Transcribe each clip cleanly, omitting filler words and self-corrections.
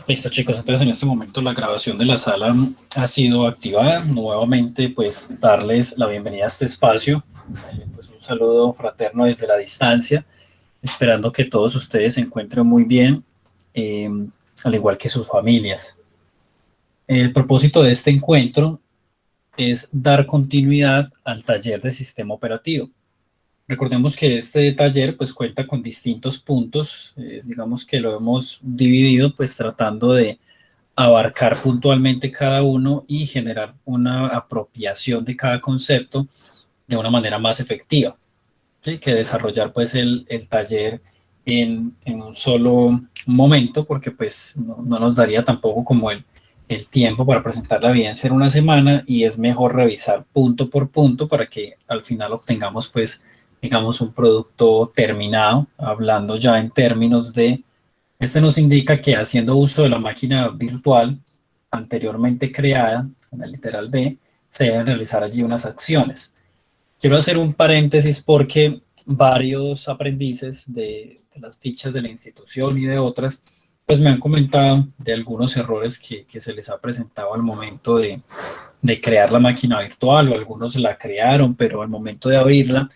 Listo, chicos, entonces en este momento la grabación de la sala ha sido activada. Nuevamente, pues darles la bienvenida a este espacio. Pues un saludo fraterno desde la distancia, esperando que todos ustedes se encuentren muy bien, eh, al igual que sus familias. El propósito de este encuentro es dar continuidad al taller de sistema operativo. Recordemos que este taller pues cuenta con distintos puntos, digamos que lo hemos dividido pues tratando de abarcar puntualmente cada uno y generar una apropiación de cada concepto de una manera más efectiva, ¿sí? Que desarrollar pues el taller en un solo momento, porque pues no nos daría tampoco como el tiempo para presentar la evidencia en una semana y es mejor revisar punto por punto para que al final obtengamos pues digamos un producto terminado, hablando ya en términos de este nos indica que haciendo uso de la máquina virtual anteriormente creada, en el literal B, se deben realizar allí unas acciones. Quiero hacer un paréntesis porque varios aprendices de las fichas de la institución y de otras, pues me han comentado de algunos errores que se les ha presentado al momento de crear la máquina virtual, o algunos la crearon, pero al momento de abrirla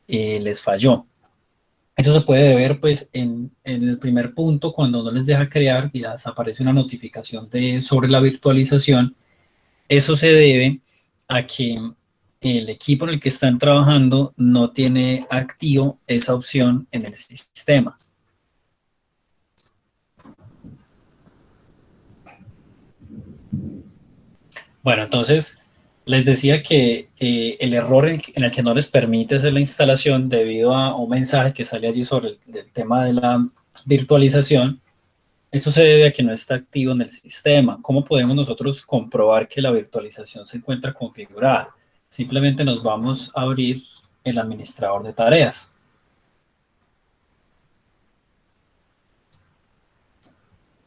les falló. Eso se puede ver pues en el primer punto cuando no les deja crear y les aparece una notificación sobre la virtualización. Eso se debe a que el equipo en el que están trabajando no tiene activo esa opción en el sistema. Bueno, entonces les decía que el error en el que no les permite hacer la instalación debido a un mensaje que sale allí sobre el tema de la virtualización. Esto se debe a que no está activo en el sistema. ¿Cómo podemos nosotros comprobar que la virtualización se encuentra configurada? Simplemente nos vamos a abrir el administrador de tareas.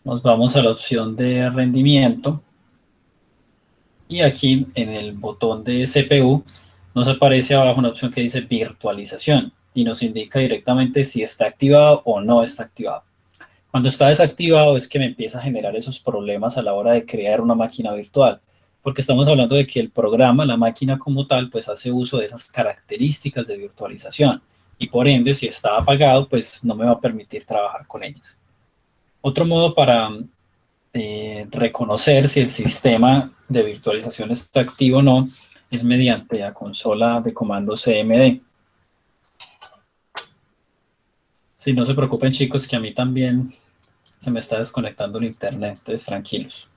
Nos vamos a la opción de rendimiento y aquí en el botón de CPU nos aparece abajo una opción que dice virtualización y nos indica directamente si está activado o no está activado. Cuando está desactivado es que me empieza a generar esos problemas a la hora de crear una máquina virtual, porque estamos hablando de que el programa, la máquina como tal, pues hace uso de esas características de virtualización y por ende, si está apagado, pues no me va a permitir trabajar con ellas. Otro modo para reconocer si el sistema de virtualización está activo o no es mediante la consola de comando CMD. Si no se preocupen chicos, que a mí también se me está desconectando el internet, entonces tranquilos.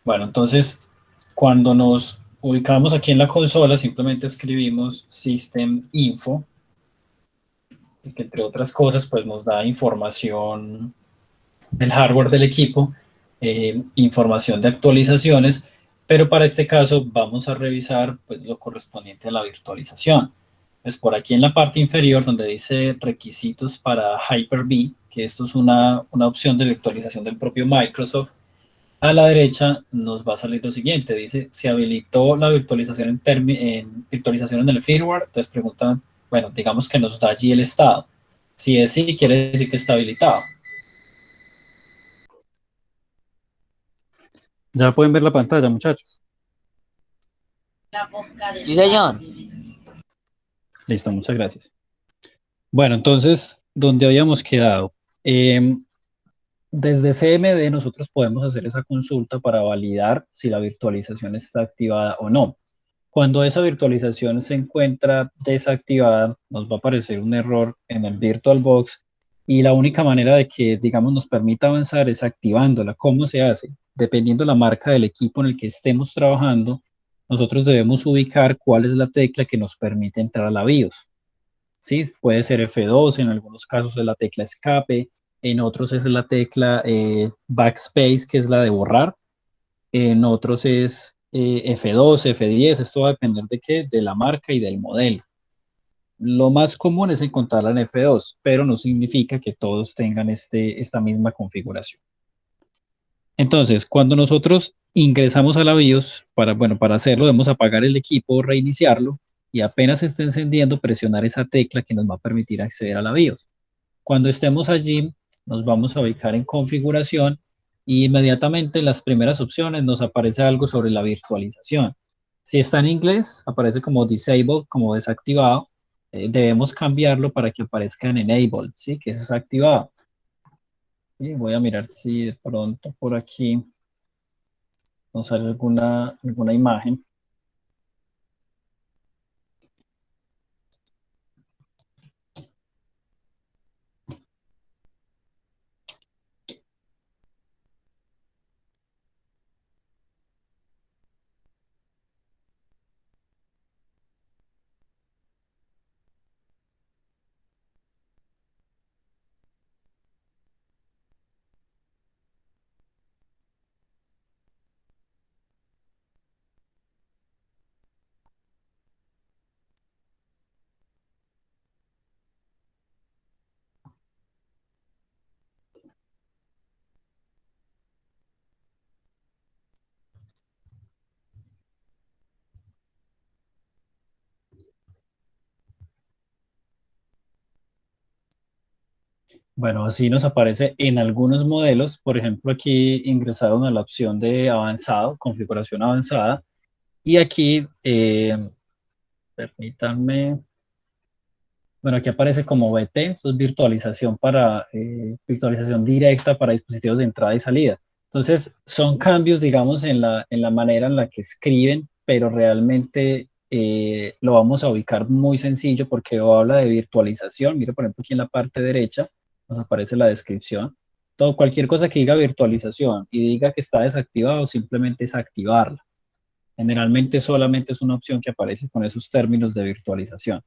Bueno, entonces cuando nos ubicamos aquí en la consola, simplemente escribimos System Info, que entre otras cosas pues nos da información del hardware del equipo, información de actualizaciones, pero para este caso vamos a revisar pues lo correspondiente a la virtualización. Pues por aquí en la parte inferior donde dice requisitos para Hyper-V, que esto es una opción de virtualización del propio Microsoft, a la derecha nos va a salir lo siguiente, dice, se habilitó la virtualización en virtualización en el firmware, entonces pregunta, bueno, digamos que nos da allí el estado. Si es sí, quiere decir que está habilitado. Ya pueden ver la pantalla, muchachos. Sí, señor. Listo, muchas gracias. Bueno, entonces, ¿dónde habíamos quedado? Desde CMD nosotros podemos hacer esa consulta para validar si la virtualización está activada o no. Cuando esa virtualización se encuentra desactivada, nos va a aparecer un error en el VirtualBox y la única manera de que, digamos, nos permita avanzar es activándola. ¿Cómo se hace? Dependiendo la marca del equipo en el que estemos trabajando, nosotros debemos ubicar cuál es la tecla que nos permite entrar a la BIOS. ¿Sí? Puede ser F2, en algunos casos es la tecla escape, en otros es la tecla backspace, que es la de borrar, en otros es F2, F10, esto va a depender de qué, de la marca y del modelo. Lo más común es encontrarla en F2, pero no significa que todos tengan esta misma configuración. Entonces, cuando nosotros ingresamos a la BIOS, para hacerlo debemos apagar el equipo, reiniciarlo y apenas esté encendiendo, presionar esa tecla que nos va a permitir acceder a la BIOS. Cuando estemos allí, nos vamos a ubicar en configuración y inmediatamente en las primeras opciones nos aparece algo sobre la virtualización. Si está en inglés, aparece como disabled, como desactivado. Debemos cambiarlo para que aparezca en enabled, ¿sí? Que eso es activado. Y voy a mirar si de pronto por aquí nos sale alguna imagen. Bueno, así nos aparece en algunos modelos. Por ejemplo, aquí ingresaron a la opción de avanzado, configuración avanzada. Y aquí, permítanme, bueno, aquí aparece como VT, eso es virtualización para virtualización directa para dispositivos de entrada y salida. Entonces, son cambios, digamos, en la manera en la que escriben, pero realmente lo vamos a ubicar muy sencillo porque habla de virtualización. Mire, por ejemplo, aquí en la parte derecha nos aparece la descripción. Cualquier cosa que diga virtualización y diga que está desactivado, simplemente es activarla. Generalmente solamente es una opción que aparece con esos términos de virtualización.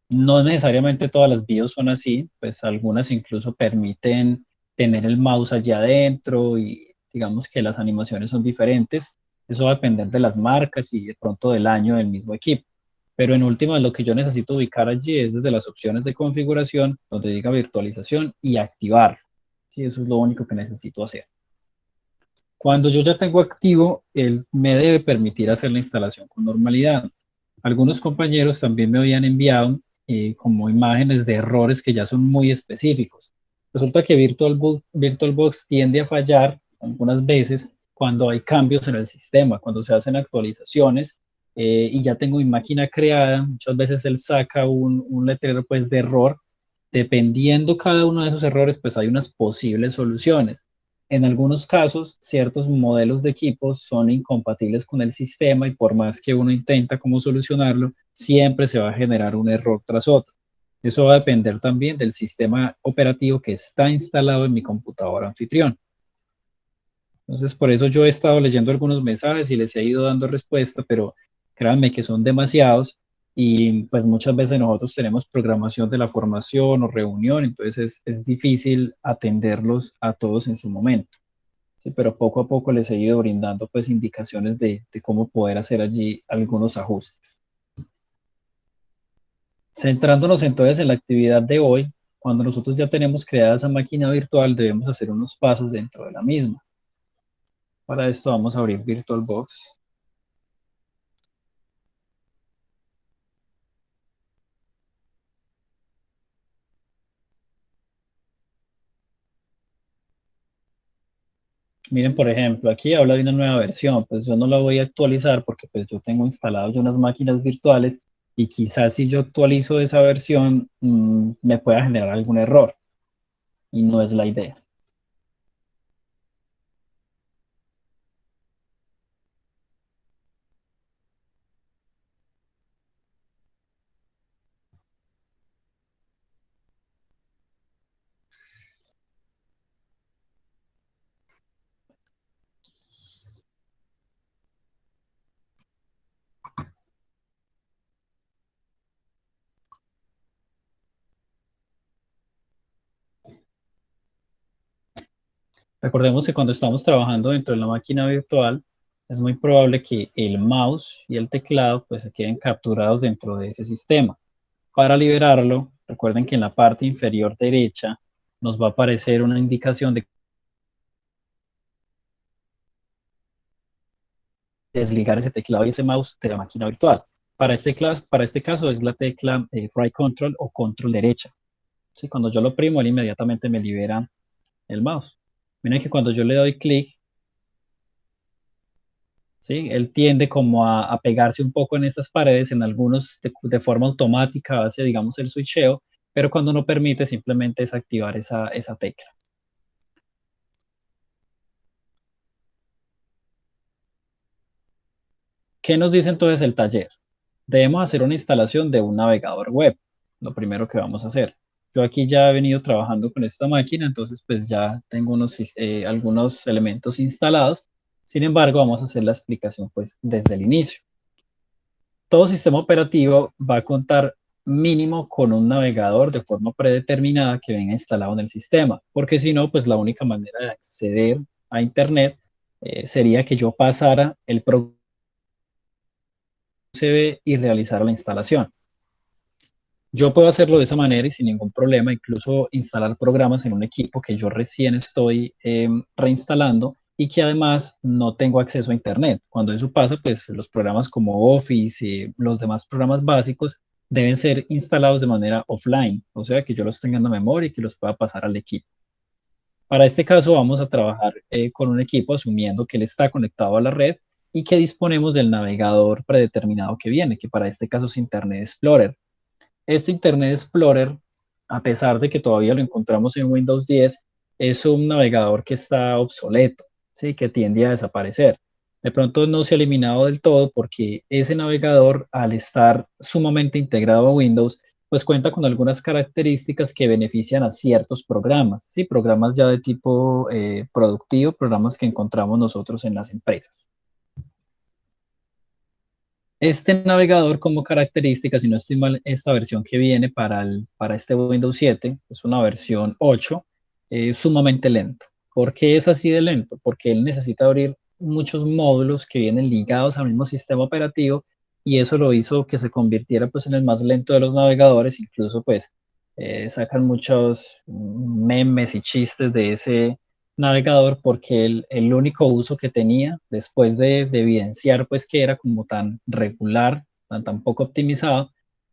No necesariamente todas las BIOS son así, pues algunas incluso permiten tener el mouse allá adentro y digamos que las animaciones son diferentes. Eso va a depender de las marcas y de pronto del año del mismo equipo. Pero en últimas lo que yo necesito ubicar allí es desde las opciones de configuración, donde diga virtualización y activar. Sí, eso es lo único que necesito hacer. Cuando yo ya tengo activo, él me debe permitir hacer la instalación con normalidad. Algunos compañeros también me habían enviado como imágenes de errores que ya son muy específicos. Resulta que VirtualBox tiende a fallar algunas veces cuando hay cambios en el sistema, cuando se hacen actualizaciones y ya tengo mi máquina creada. Muchas veces él saca un letrero pues de error. Dependiendo cada uno de esos errores, pues hay unas posibles soluciones. En algunos casos, ciertos modelos de equipos son incompatibles con el sistema y por más que uno intenta cómo solucionarlo, siempre se va a generar un error tras otro. Eso va a depender también del sistema operativo que está instalado en mi computadora anfitrión. Entonces, por eso yo he estado leyendo algunos mensajes y les he ido dando respuesta, pero créanme que son demasiados y pues muchas veces nosotros tenemos programación de la formación o reunión, entonces es difícil atenderlos a todos en su momento. Sí, pero poco a poco les he ido brindando pues indicaciones de cómo poder hacer allí algunos ajustes. Centrándonos entonces en la actividad de hoy, cuando nosotros ya tenemos creada esa máquina virtual, debemos hacer unos pasos dentro de la misma. Para esto vamos a abrir VirtualBox. Miren, por ejemplo, aquí habla de una nueva versión, pues yo no la voy a actualizar porque pues yo tengo instaladas ya unas máquinas virtuales y quizás si yo actualizo esa versión me pueda generar algún error y no es la idea. Recordemos que cuando estamos trabajando dentro de la máquina virtual, es muy probable que el mouse y el teclado pues se queden capturados dentro de ese sistema. Para liberarlo, recuerden que en la parte inferior derecha nos va a aparecer una indicación de desligar ese teclado y ese mouse de la máquina virtual. Para este caso es la tecla right control o control derecha. ¿Sí? Cuando yo lo oprimo, él inmediatamente me libera el mouse. Miren que cuando yo le doy clic, ¿sí? Él tiende como a pegarse un poco en estas paredes, en algunos de forma automática hace, digamos, el switcheo, pero cuando no permite simplemente es activar esa tecla. ¿Qué nos dice entonces el taller? Debemos hacer una instalación de un navegador web, lo primero que vamos a hacer. Yo aquí ya he venido trabajando con esta máquina, entonces pues ya tengo algunos elementos instalados. Sin embargo, vamos a hacer la explicación pues desde el inicio. Todo sistema operativo va a contar mínimo con un navegador de forma predeterminada que venga instalado en el sistema, porque si no, pues la única manera de acceder a Internet sería que yo pasara el programa USB y realizara la instalación. Yo puedo hacerlo de esa manera y sin ningún problema, incluso instalar programas en un equipo que yo recién estoy reinstalando y que además no tengo acceso a Internet. Cuando eso pasa, pues los programas como Office y los demás programas básicos deben ser instalados de manera offline, o sea, que yo los tenga en la memoria y que los pueda pasar al equipo. Para este caso vamos a trabajar con un equipo asumiendo que él está conectado a la red y que disponemos del navegador predeterminado que viene, que para este caso es Internet Explorer. Este Internet Explorer, a pesar de que todavía lo encontramos en Windows 10, es un navegador que está obsoleto, ¿sí? Que tiende a desaparecer. De pronto no se ha eliminado del todo porque ese navegador, al estar sumamente integrado a Windows, pues cuenta con algunas características que benefician a ciertos programas, ¿sí? Programas ya de tipo productivo, programas que encontramos nosotros en las empresas. Este navegador como característica, si no estoy mal, esta versión que viene para este Windows 7 es una versión 8, sumamente lento. ¿Por qué es así de lento? Porque él necesita abrir muchos módulos que vienen ligados al mismo sistema operativo y eso lo hizo que se convirtiera pues en el más lento de los navegadores. Incluso pues sacan muchos memes y chistes de ese navegador porque el único uso que tenía después de evidenciar pues que era como tan regular, tan poco optimizado,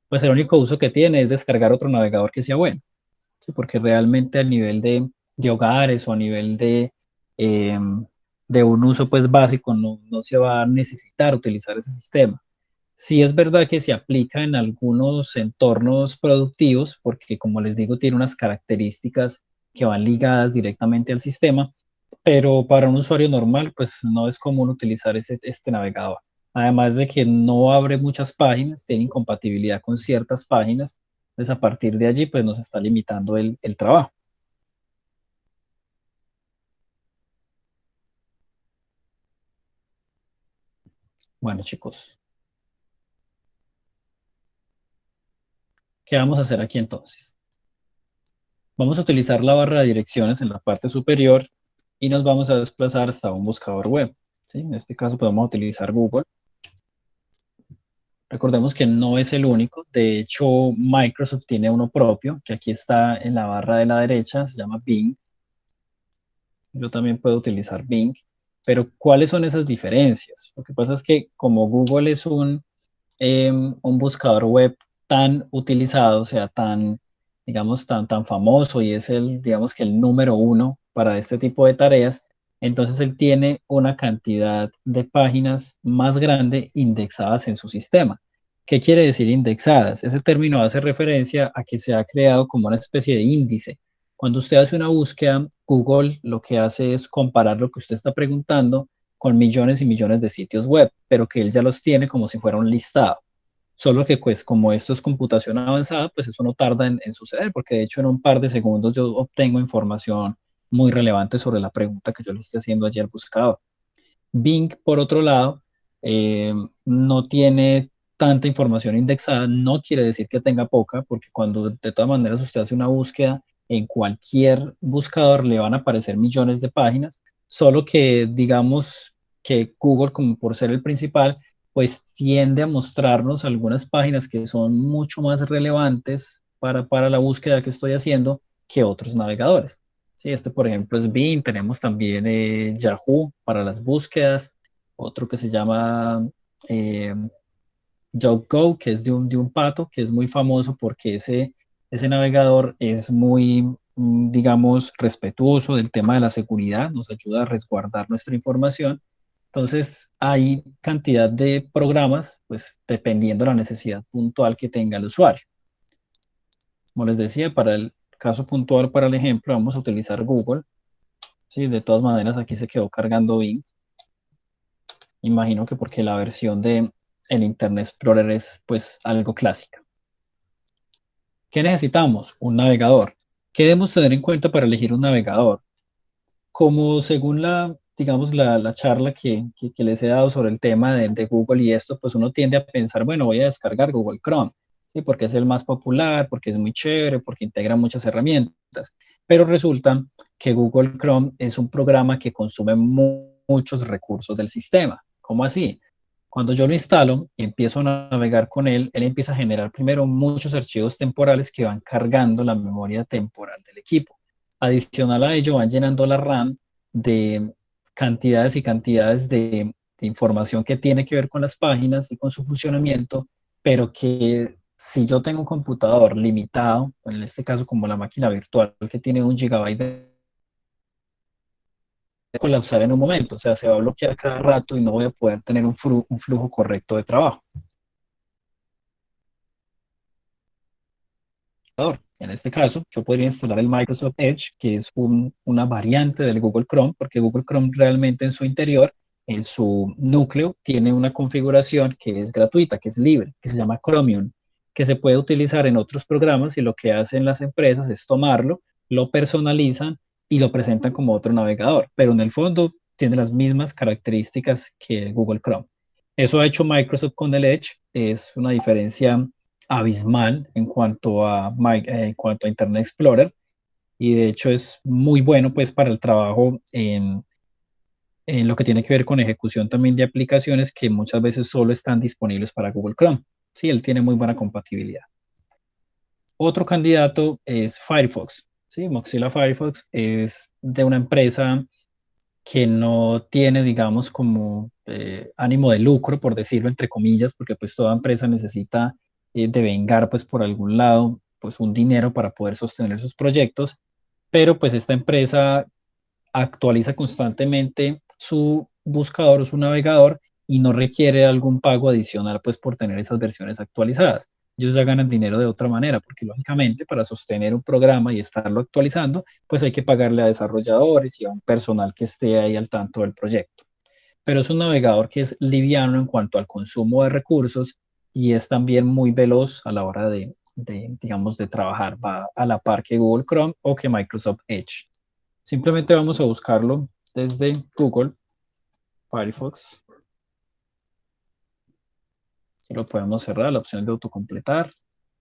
pues el único uso que tiene es descargar otro navegador que sea bueno, ¿sí? Porque realmente a nivel de hogares o a nivel eh, de un uso pues básico no se va a necesitar utilizar ese sistema. Sí es verdad que se aplica en algunos entornos productivos, porque como les digo, tiene unas características que van ligadas directamente al sistema, pero para un usuario normal, pues no es común utilizar este navegador. Además de que no abre muchas páginas, tiene incompatibilidad con ciertas páginas, entonces a partir de allí, pues nos está limitando el trabajo. Bueno, chicos, ¿qué vamos a hacer aquí entonces? Vamos a utilizar la barra de direcciones en la parte superior y nos vamos a desplazar hasta un buscador web, ¿sí? En este caso podemos utilizar Google. Recordemos que no es el único. De hecho, Microsoft tiene uno propio, que aquí está en la barra de la derecha, se llama Bing. Yo también puedo utilizar Bing. Pero ¿cuáles son esas diferencias? Lo que pasa es que como Google es un buscador web tan utilizado, o sea, tan, digamos, tan famoso y es digamos que el número uno para este tipo de tareas, entonces él tiene una cantidad de páginas más grande indexadas en su sistema. ¿Qué quiere decir indexadas? Ese término hace referencia a que se ha creado como una especie de índice. Cuando usted hace una búsqueda, Google lo que hace es comparar lo que usted está preguntando con millones y millones de sitios web, pero que él ya los tiene como si fuera un listado. Solo que pues como esto es computación avanzada, pues eso no tarda en suceder, porque de hecho en un par de segundos yo obtengo información muy relevante sobre la pregunta que yo le esté haciendo allí al buscador. Bing, por otro lado, no tiene tanta información indexada, no quiere decir que tenga poca, porque cuando de todas maneras usted hace una búsqueda en cualquier buscador le van a aparecer millones de páginas, solo que digamos que Google, como por ser el principal, pues tiende a mostrarnos algunas páginas que son mucho más relevantes para la búsqueda que estoy haciendo que otros navegadores. Sí, este por ejemplo es Bing, tenemos también Yahoo para las búsquedas, otro que se llama eh, DuckDuckGo, que es de un pato, que es muy famoso porque ese navegador es muy digamos, respetuoso del tema de la seguridad, nos ayuda a resguardar nuestra información. Entonces, hay cantidad de programas, pues dependiendo de la necesidad puntual que tenga el usuario. Como les decía, para el caso puntual, para el ejemplo, vamos a utilizar Google. Sí, de todas maneras, aquí se quedó cargando Bing. Imagino que porque la versión de el Internet Explorer es pues algo clásica. ¿Qué necesitamos? Un navegador. ¿Qué debemos tener en cuenta para elegir un navegador? Como según digamos, la charla que les he dado sobre el tema de Google y esto, pues uno tiende a pensar, bueno, voy a descargar Google Chrome, ¿sí? Porque es el más popular, porque es muy chévere, porque integra muchas herramientas. Pero resulta que Google Chrome es un programa que consume muchos recursos del sistema. ¿Cómo así? Cuando yo lo instalo y empiezo a navegar con él empieza a generar primero muchos archivos temporales que van cargando la memoria temporal del equipo. Adicional a ello, van llenando la RAM de cantidades y cantidades de información que tiene que ver con las páginas y con su funcionamiento, pero que si yo tengo un computador limitado, en este caso como la máquina virtual que tiene 1 GB de colapsar en un momento, o sea, se va a bloquear cada rato y no voy a poder tener un flujo correcto de trabajo. En este caso, yo podría instalar el Microsoft Edge, que es una variante del Google Chrome, porque Google Chrome realmente en su interior, en su núcleo, tiene una configuración que es gratuita, que es libre, que se llama Chromium, que se puede utilizar en otros programas y lo que hacen las empresas es tomarlo, lo personalizan y lo presentan como otro navegador, pero en el fondo tiene las mismas características que Google Chrome. Eso ha hecho Microsoft con el Edge, es una diferencia abismal en cuanto a Internet Explorer y de hecho es muy bueno pues para el trabajo en lo que tiene que ver con ejecución también de aplicaciones que muchas veces solo están disponibles para Google Chrome. Sí, él tiene muy buena compatibilidad. Otro candidato es Firefox. Sí, Mozilla Firefox es de una empresa que no tiene, digamos, como ánimo de lucro, por decirlo entre comillas, porque pues toda empresa necesita devengar pues por algún lado pues un dinero para poder sostener sus proyectos, pero pues esta empresa actualiza constantemente su buscador o su navegador y no requiere algún pago adicional pues por tener esas versiones actualizadas. Ellos ya ganan dinero de otra manera, porque lógicamente para sostener un programa y estarlo actualizando, pues hay que pagarle a desarrolladores y a un personal que esté ahí al tanto del proyecto. Pero es un navegador que es liviano en cuanto al consumo de recursos y es también muy veloz a la hora digamos, de trabajar. Va a la par que Google Chrome o que Microsoft Edge. Simplemente vamos a buscarlo desde Google, Firefox. Si lo podemos cerrar, la opción de autocompletar.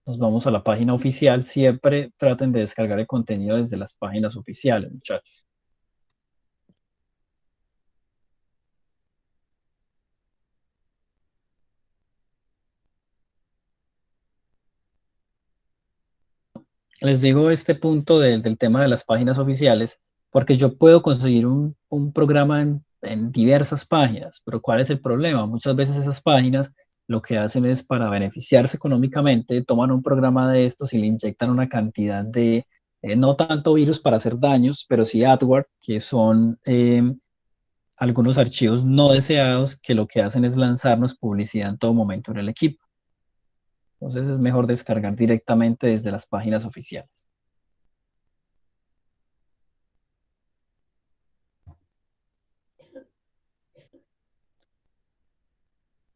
Nos vamos a la página oficial. Siempre traten de descargar el contenido desde las páginas oficiales, muchachos. Les digo este punto del tema de las páginas oficiales, porque yo puedo conseguir un programa en diversas páginas, pero ¿cuál es el problema? Muchas veces esas páginas lo que hacen es para beneficiarse económicamente, toman un programa de estos y le inyectan una cantidad de, no tanto virus para hacer daños, pero sí adware, que son algunos archivos no deseados que lo que hacen es lanzarnos publicidad en todo momento en el equipo. Entonces es mejor descargar directamente desde las páginas oficiales.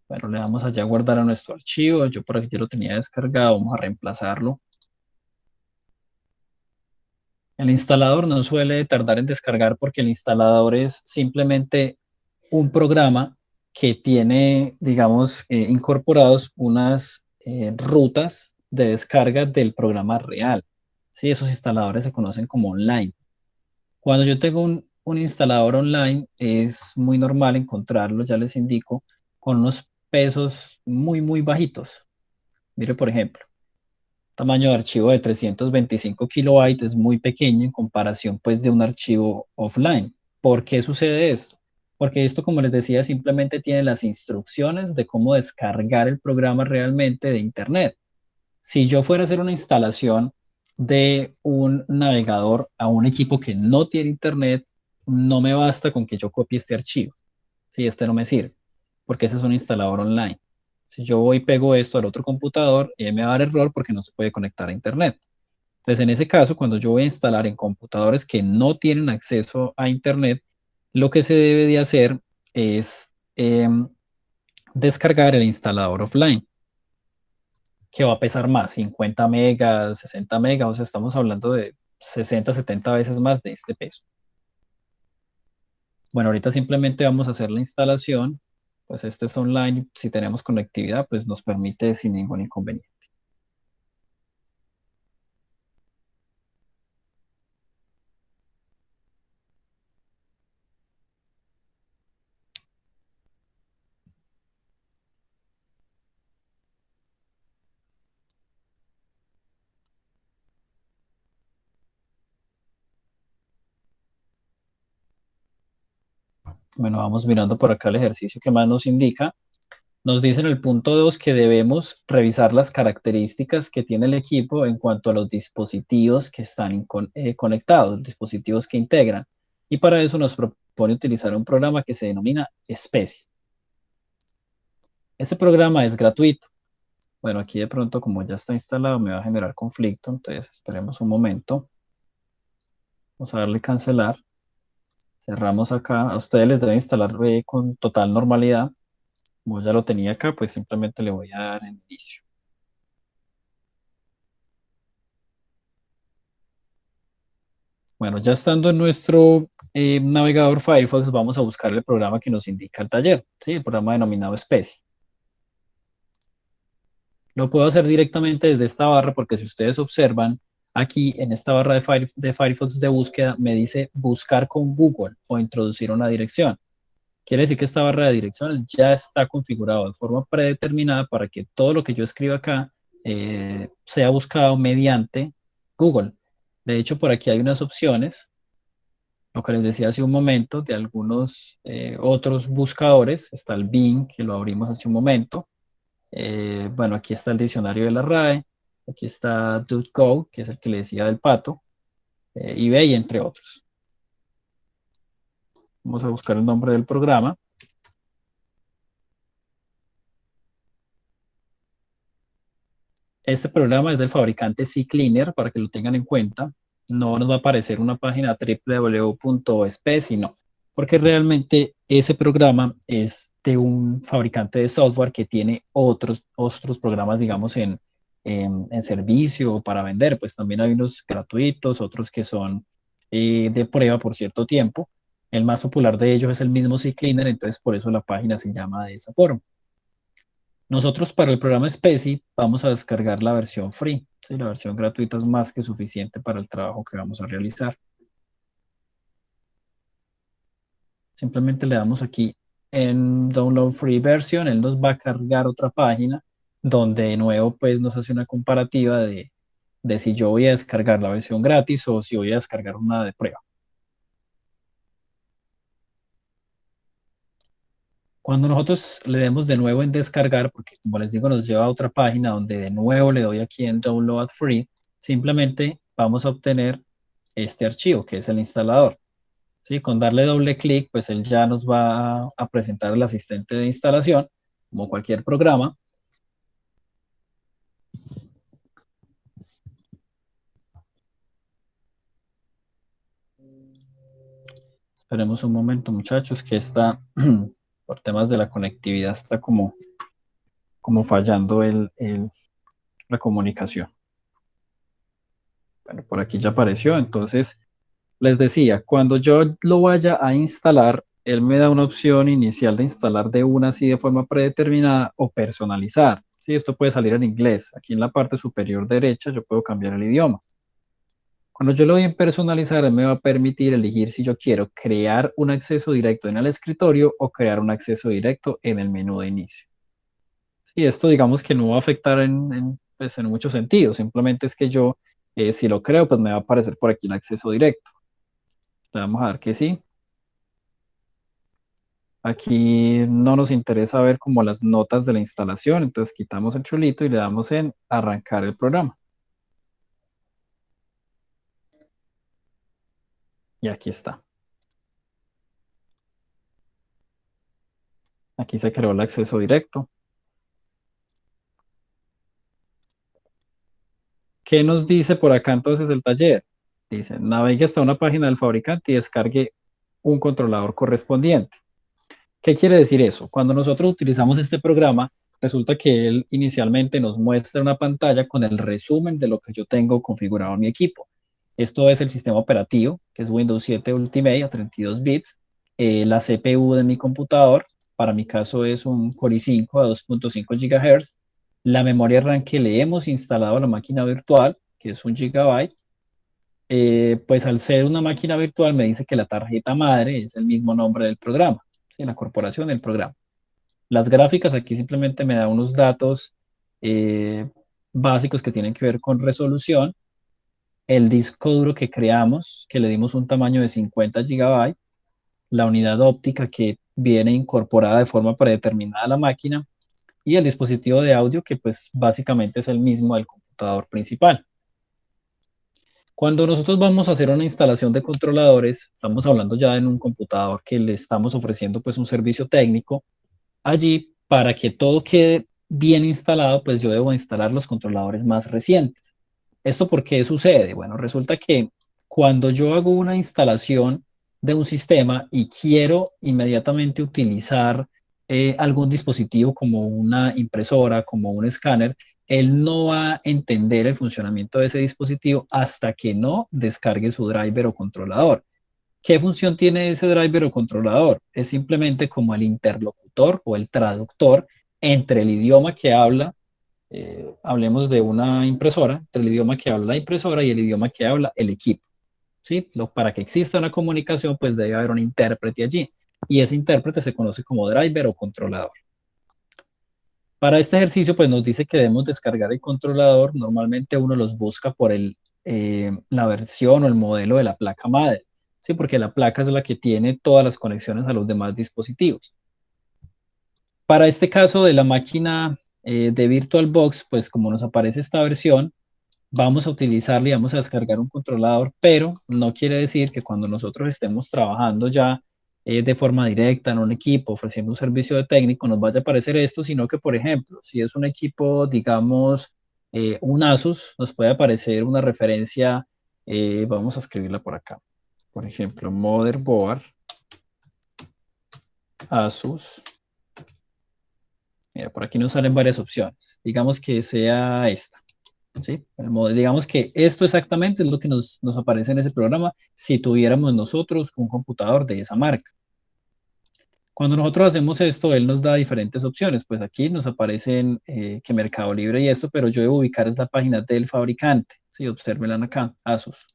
Bueno, le damos allá a guardar a nuestro archivo. Yo por aquí ya lo tenía descargado. Vamos a reemplazarlo. El instalador no suele tardar en descargar porque el instalador es simplemente un programa que tiene, digamos, incorporados unas rutas de descarga del programa real. Sí, esos instaladores se conocen como online. Cuando yo tengo un instalador online, es muy normal encontrarlo, ya les indico, con unos pesos muy, muy bajitos. Mire, por ejemplo, tamaño de archivo de 325 kilobytes es muy pequeño en comparación pues de un archivo offline. ¿Por qué sucede esto? Porque esto, como les decía, simplemente tiene las instrucciones de cómo descargar el programa realmente de Internet. Si yo fuera a hacer una instalación de un navegador a un equipo que no tiene internet, no me basta con que yo copie este archivo. Si este no me sirve, porque ese es un instalador online. Si yo voy y pego esto al otro computador, él me va a dar error porque no se puede conectar a internet. Entonces, en ese caso, cuando yo voy a instalar en computadores que no tienen acceso a internet, lo que se debe de hacer es descargar el instalador offline, que va a pesar más, 50 megas, 60 megas, o sea, estamos hablando de 60, 70 veces más de este peso. Bueno, ahorita simplemente vamos a hacer la instalación, pues este es online, si tenemos conectividad, pues nos permite sin ningún inconveniente. Bueno, vamos mirando por acá el ejercicio que más nos indica. Nos dice en el punto 2 que debemos revisar las características que tiene el equipo en cuanto a los dispositivos que están conectados, dispositivos que integran. Y para eso nos propone utilizar un programa que se denomina Specie. Este programa es gratuito. Bueno, aquí de pronto como ya está instalado me va a generar conflicto, entonces esperemos un momento. Vamos a darle cancelar. Cerramos acá. A ustedes les debe instalar con total normalidad. Como ya lo tenía acá, pues simplemente le voy a dar en inicio. Bueno, ya estando en nuestro navegador Firefox, vamos a buscar el programa que nos indica el taller, ¿sí? El programa denominado Specie. Lo puedo hacer directamente desde esta barra porque si ustedes observan, aquí en esta barra de Firefox de búsqueda me dice buscar con Google o introducir una dirección. Quiere decir que esta barra de direcciones ya está configurada de forma predeterminada para que todo lo que yo escriba acá sea buscado mediante Google. De hecho, por aquí hay unas opciones, lo que les decía hace un momento, de algunos otros buscadores. Está el Bing, que lo abrimos hace un momento. Bueno, aquí está el diccionario de la RAE. Aquí está DuckDuckGo, que es el que le decía del pato. eBay, entre otros. Vamos a buscar el nombre del programa. Este programa es del fabricante CCleaner, para que lo tengan en cuenta. No nos va a aparecer una página www.speci, no, porque realmente ese programa es de un fabricante de software que tiene otros programas, digamos, en servicio o para vender. Pues también hay unos gratuitos, otros que son de prueba por cierto tiempo. El más popular de ellos es el mismo CCleaner, entonces por eso la página se llama de esa forma. Nosotros para el programa Specie vamos a descargar la versión free. ¿Sí? La versión gratuita es más que suficiente para el trabajo que vamos a realizar. Simplemente le damos aquí en Download Free Version. Él nos va a cargar otra página donde de nuevo pues nos hace una comparativa de si yo voy a descargar la versión gratis o si voy a descargar una de prueba. Cuando nosotros le demos de nuevo en descargar, porque como les digo, nos lleva a otra página donde de nuevo le doy aquí en Download Free, simplemente vamos a obtener este archivo, que es el instalador. ¿Sí? Con darle doble clic, pues él ya nos va a presentar el asistente de instalación, como cualquier programa. Esperemos un momento, muchachos, que está, por temas de la conectividad, está como fallando la comunicación. Bueno, por aquí ya apareció, entonces les decía, cuando yo lo vaya a instalar, él me da una opción inicial de instalar de una así de forma predeterminada o personalizar. Sí, esto puede salir en inglés. Aquí en la parte superior derecha yo puedo cambiar el idioma. Cuando yo lo doy en personalizar, él me va a permitir elegir si yo quiero crear un acceso directo en el escritorio o crear un acceso directo en el menú de inicio. Y esto digamos que no va a afectar pues, en muchos sentidos. Simplemente es que yo, si lo creo, pues me va a aparecer por aquí el acceso directo. Le vamos a dar que sí. Aquí no nos interesa ver como las notas de la instalación, entonces quitamos el chulito y le damos en arrancar el programa. Y aquí está. Aquí se creó el acceso directo. ¿Qué nos dice por acá entonces el taller? Dice, navegue hasta una página del fabricante y descargue un controlador correspondiente. ¿Qué quiere decir eso? Cuando nosotros utilizamos este programa, resulta que él inicialmente nos muestra una pantalla con el resumen de lo que yo tengo configurado en mi equipo. Esto es el sistema operativo, que es Windows 7 Ultimate a 32 bits, la CPU de mi computador, para mi caso es un Core i5 a 2.5 GHz, la memoria RAM que le hemos instalado a la máquina virtual, que es 1 GB. Pues al ser una máquina virtual me dice que la tarjeta madre es el mismo nombre del programa, ¿sí? La corporación del programa. Las gráficas aquí simplemente me da unos datos eh, básicos que tienen que ver con resolución, el disco duro que creamos, que le dimos un tamaño de 50 GB, la unidad óptica que viene incorporada de forma predeterminada a la máquina y el dispositivo de audio que pues básicamente es el mismo del computador principal. Cuando nosotros vamos a hacer una instalación de controladores, estamos hablando ya en un computador que le estamos ofreciendo pues un servicio técnico. Allí, para que todo quede bien instalado, pues yo debo instalar los controladores más recientes. ¿Esto por qué sucede? Bueno, resulta que cuando yo hago una instalación de un sistema y quiero inmediatamente utilizar algún dispositivo como una impresora, como un escáner, él no va a entender el funcionamiento de ese dispositivo hasta que no descargue su driver o controlador. ¿Qué función tiene ese driver o controlador? Es simplemente como el interlocutor o el traductor entre el idioma que habla, hablemos de una impresora, entre el idioma que habla la impresora y el idioma que habla el equipo. ¿Sí? Para que exista una comunicación, pues debe haber un intérprete allí. Y ese intérprete se conoce como driver o controlador. Para este ejercicio, pues nos dice que debemos descargar el controlador. Normalmente uno los busca por la versión o el modelo de la placa madre, ¿sí? Porque la placa es la que tiene todas las conexiones a los demás dispositivos. Para este caso de la máquina de VirtualBox, pues como nos aparece esta versión, vamos a utilizarle y vamos a descargar un controlador, pero no quiere decir que cuando nosotros estemos trabajando ya de forma directa en un equipo, ofreciendo un servicio de técnico, nos vaya a aparecer esto, sino que, por ejemplo, si es un equipo, digamos, un Asus, nos puede aparecer una referencia, vamos a escribirla por acá. Por ejemplo, motherboard, Asus. Mira, por aquí nos salen varias opciones. Digamos que sea esta. ¿Sí? Digamos que esto exactamente es lo que nos aparece en ese programa si tuviéramos nosotros un computador de esa marca. Cuando nosotros hacemos esto, él nos da diferentes opciones. Pues aquí nos aparecen que Mercado Libre y esto, pero yo debo ubicar es la página del fabricante. Sí, obsérvenla acá, Asus.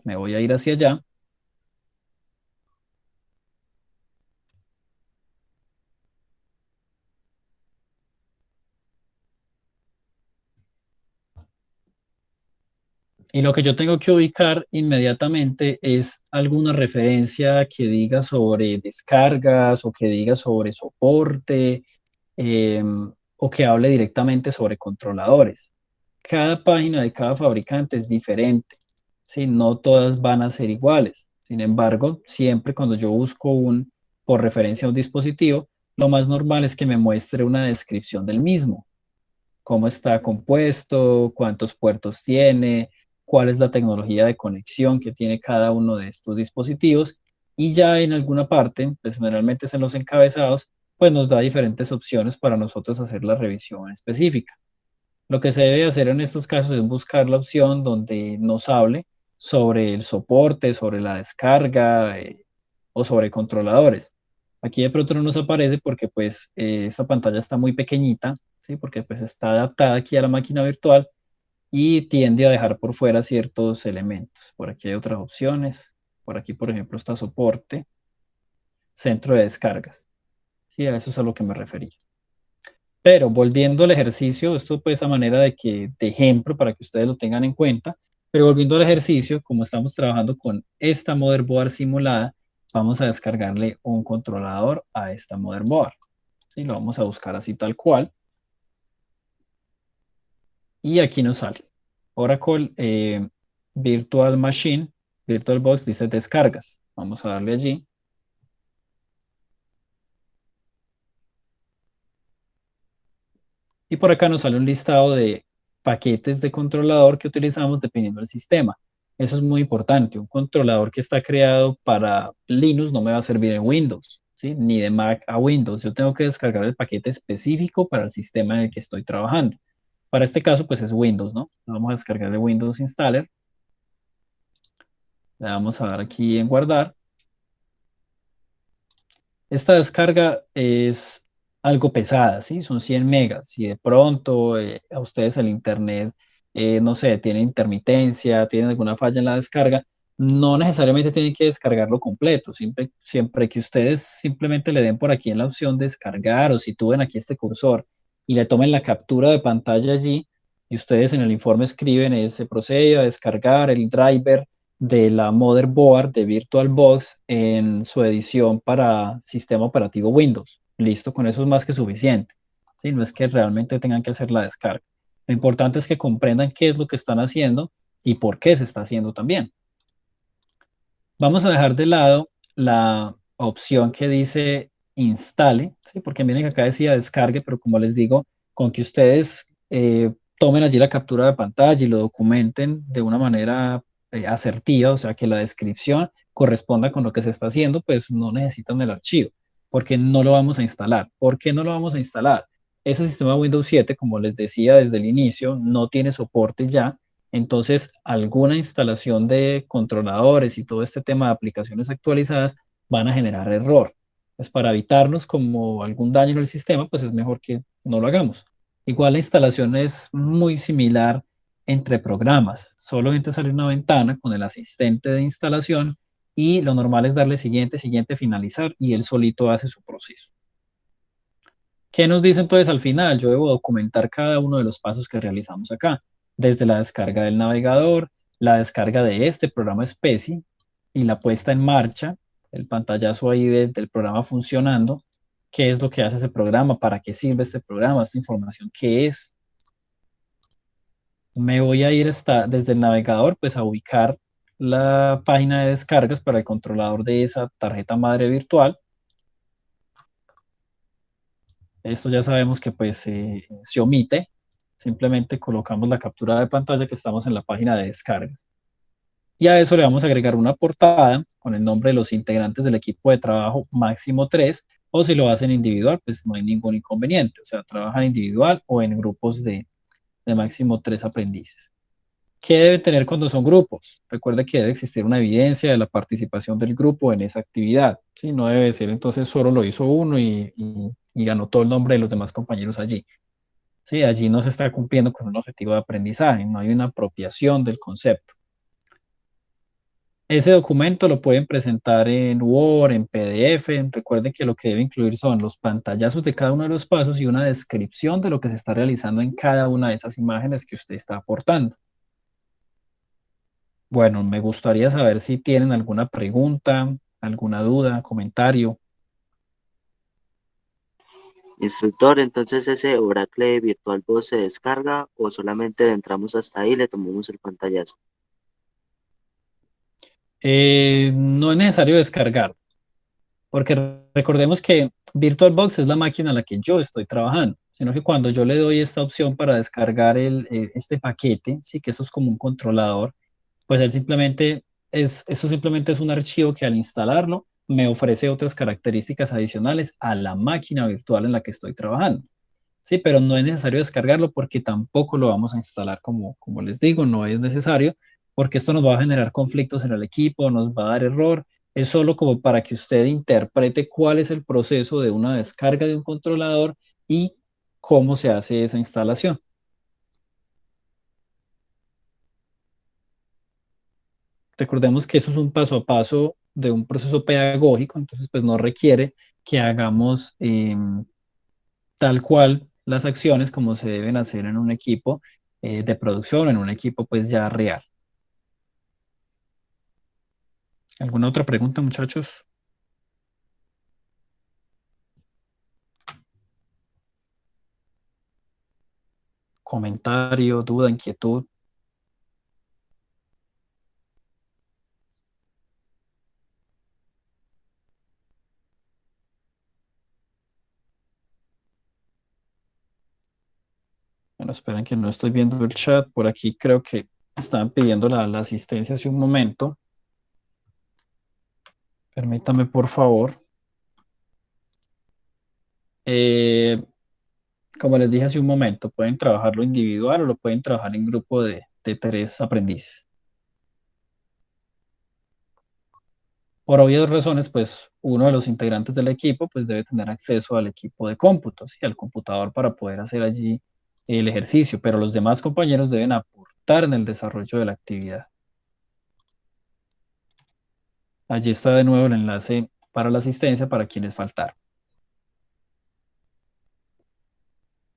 Me voy a ir hacia allá. Y lo que yo tengo que ubicar inmediatamente es alguna referencia que diga sobre descargas o que diga sobre soporte o que hable directamente sobre controladores. Cada página de cada fabricante es diferente, ¿sí? No todas van a ser iguales. Sin embargo, siempre cuando yo busco por referencia a un dispositivo, lo más normal es que me muestre una descripción del mismo, cómo está compuesto, cuántos puertos tiene, cuál es la tecnología de conexión que tiene cada uno de estos dispositivos y ya en alguna parte, pues generalmente es en los encabezados, pues nos da diferentes opciones para nosotros hacer la revisión específica. Lo que se debe hacer en estos casos es buscar la opción donde nos hable sobre el soporte, sobre la descarga o sobre controladores. Aquí de pronto no nos aparece porque pues esta pantalla está muy pequeñita, ¿sí? Porque pues está adaptada aquí a la máquina virtual y tiende a dejar por fuera ciertos elementos. Por aquí hay otras opciones. Por aquí, por ejemplo, está soporte, centro de descargas. Sí, a eso es a lo que me refería. Pero volviendo al ejercicio, esto pues a manera de ejemplo para que ustedes lo tengan en cuenta, pero volviendo al ejercicio, como estamos trabajando con esta motherboard simulada, vamos a descargarle un controlador a esta motherboard. ¿Sí? Lo vamos a buscar así tal cual. Y aquí nos sale. Oracle Virtual Machine, VirtualBox dice descargas. Vamos a darle allí. Y por acá nos sale un listado de paquetes de controlador que utilizamos dependiendo del sistema. Eso es muy importante. Un controlador que está creado para Linux no me va a servir en Windows, ¿sí? Ni de Mac a Windows. Yo tengo que descargar el paquete específico para el sistema en el que estoy trabajando. Para este caso, pues es Windows, ¿no? Vamos a descargar el Windows Installer. Le vamos a dar aquí en guardar. Esta descarga es algo pesada, ¿sí? Son 100 megas. Si de pronto a ustedes el internet, no sé, tiene intermitencia, tienen alguna falla en la descarga, no necesariamente tienen que descargarlo completo. Siempre que ustedes simplemente le den por aquí en la opción descargar o si tuven aquí este cursor y le tomen la captura de pantalla allí y ustedes en el informe escriben, se procede a descargar el driver de la motherboard de VirtualBox en su edición para sistema operativo Windows. Listo, con eso es más que suficiente. ¿Sí? No es que realmente tengan que hacer la descarga. Lo importante es que comprendan qué es lo que están haciendo y por qué se está haciendo también. Vamos a dejar de lado la opción que dice instale, ¿sí? Porque miren que acá decía descargue, pero como les digo, con que ustedes tomen allí la captura de pantalla y lo documenten de una manera asertiva, o sea, que la descripción corresponda con lo que se está haciendo, pues no necesitan el archivo, porque no lo vamos a instalar. ¿Por qué no lo vamos a instalar? Ese sistema Windows 7, como les decía desde el inicio, no tiene soporte ya. Entonces, alguna instalación de controladores y todo este tema de aplicaciones actualizadas van a generar error. Pues para evitarnos como algún daño en el sistema, pues es mejor que no lo hagamos. Igual la instalación es muy similar entre programas. Solamente sale una ventana con el asistente de instalación y lo normal es darle siguiente, siguiente, finalizar y él solito hace su proceso. ¿Qué nos dice entonces al final? Yo debo documentar cada uno de los pasos que realizamos acá, desde la descarga del navegador, la descarga de este programa SPECI y la puesta en marcha, el pantallazo ahí del programa funcionando, qué es lo que hace ese programa, para qué sirve este programa, esta información, qué es. Me voy a ir desde el navegador pues a ubicar la página de descargas para el controlador de esa tarjeta madre virtual. Esto ya sabemos que pues se omite. Simplemente colocamos la captura de pantalla que estamos en la página de descargas. Y a eso le vamos a agregar una portada con el nombre de los integrantes del equipo de trabajo máximo 3, o si lo hacen individual, pues no hay ningún inconveniente. O sea, trabajan individual o en grupos de máximo 3 aprendices. ¿Qué debe tener cuando son grupos? Recuerda que debe existir una evidencia de la participación del grupo en esa actividad. ¿Sí? No debe ser entonces solo lo hizo uno y ganó todo el nombre de los demás compañeros allí. Sí, allí no se está cumpliendo con un objetivo de aprendizaje, no hay una apropiación del concepto. Ese documento lo pueden presentar en Word, en PDF. Recuerden que lo que debe incluir son los pantallazos de cada uno de los pasos y una descripción de lo que se está realizando en cada una de esas imágenes que usted está aportando. Bueno, me gustaría saber si tienen alguna pregunta, alguna duda, comentario. Instructor, entonces ese Oracle VirtualBox se descarga o solamente entramos hasta ahí y le tomamos el pantallazo. No es necesario descargar, porque recordemos que VirtualBox es la máquina en la que yo estoy trabajando, sino que cuando yo le doy esta opción para descargar este paquete, sí que eso es como un controlador, pues él simplemente eso simplemente es un archivo que al instalarlo me ofrece otras características adicionales a la máquina virtual en la que estoy trabajando. Sí, pero no es necesario descargarlo porque tampoco lo vamos a instalar como les digo, no es necesario porque esto nos va a generar conflictos en el equipo, nos va a dar error. Es solo como para que usted interprete cuál es el proceso de una descarga de un controlador y cómo se hace esa instalación. Recordemos que eso es un paso a paso de un proceso pedagógico, entonces pues no requiere que hagamos tal cual las acciones como se deben hacer en un equipo de producción, en un equipo pues ya real. ¿Alguna otra pregunta, muchachos? Comentario, duda, inquietud. Bueno, esperen que no estoy viendo el chat. Por aquí creo que estaban pidiendo la asistencia hace un momento. Permítame, por favor. Eh, Como les dije hace un momento, pueden trabajarlo individual o lo pueden trabajar en grupo de 3 aprendices. Por obvias razones, pues uno de los integrantes del equipo pues debe tener acceso al equipo de cómputo, ¿sí? Al computador para poder hacer allí el ejercicio, pero los demás compañeros deben aportar en el desarrollo de la actividad. Allí está de nuevo el enlace para la asistencia para quienes faltaron.